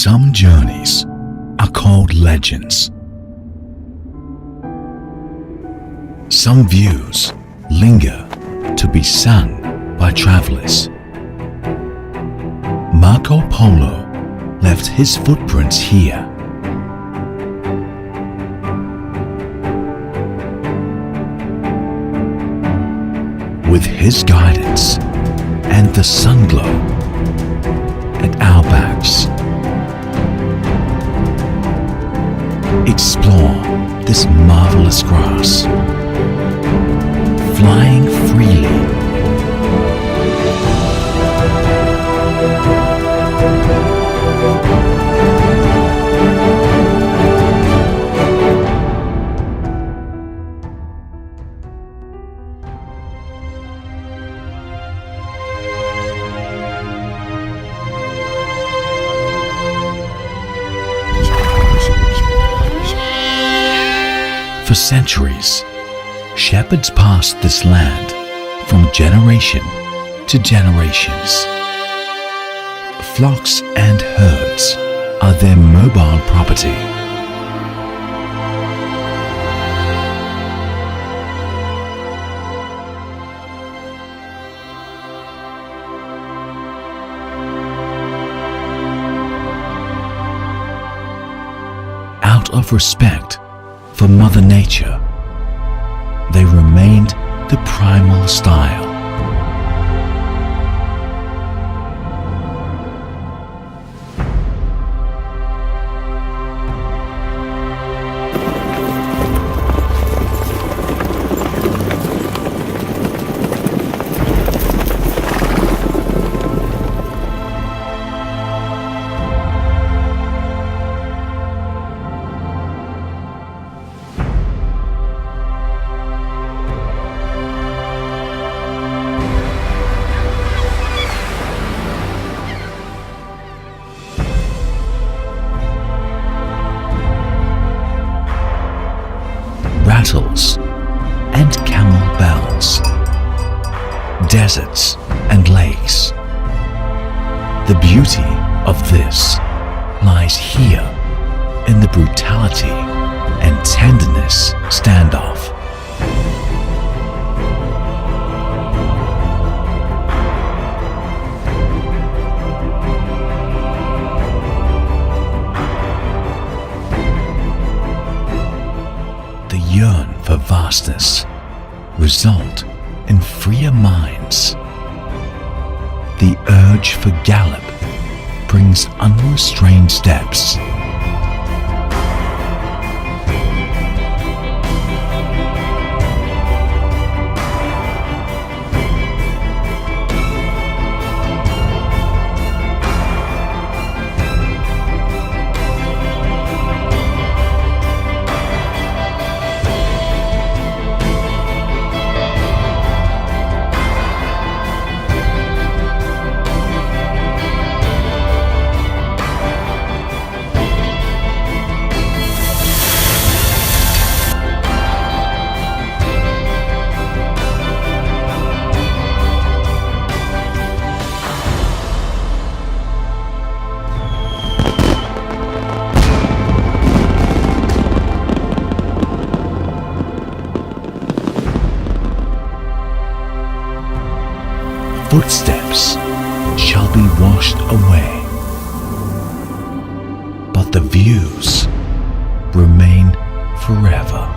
Some journeys are called legends. Some views linger to be sung by travelers. Marco Polo left his footprints here. With his guidance and the sun glow at our backs, explore this marvelous grass, flying freely. For centuries, shepherds passed this land from generation to generations. Flocks and herds are their mobile property. Out of respect for Mother Nature, they remained the primal style. Rattles and camel bells, deserts and lakes. The beauty of this lies here in the brutality and tenderness standoff. The yearn for vastness result in freer minds. The urge for gallop brings unrestrained steps. Footsteps shall be washed away, but the views remain forever.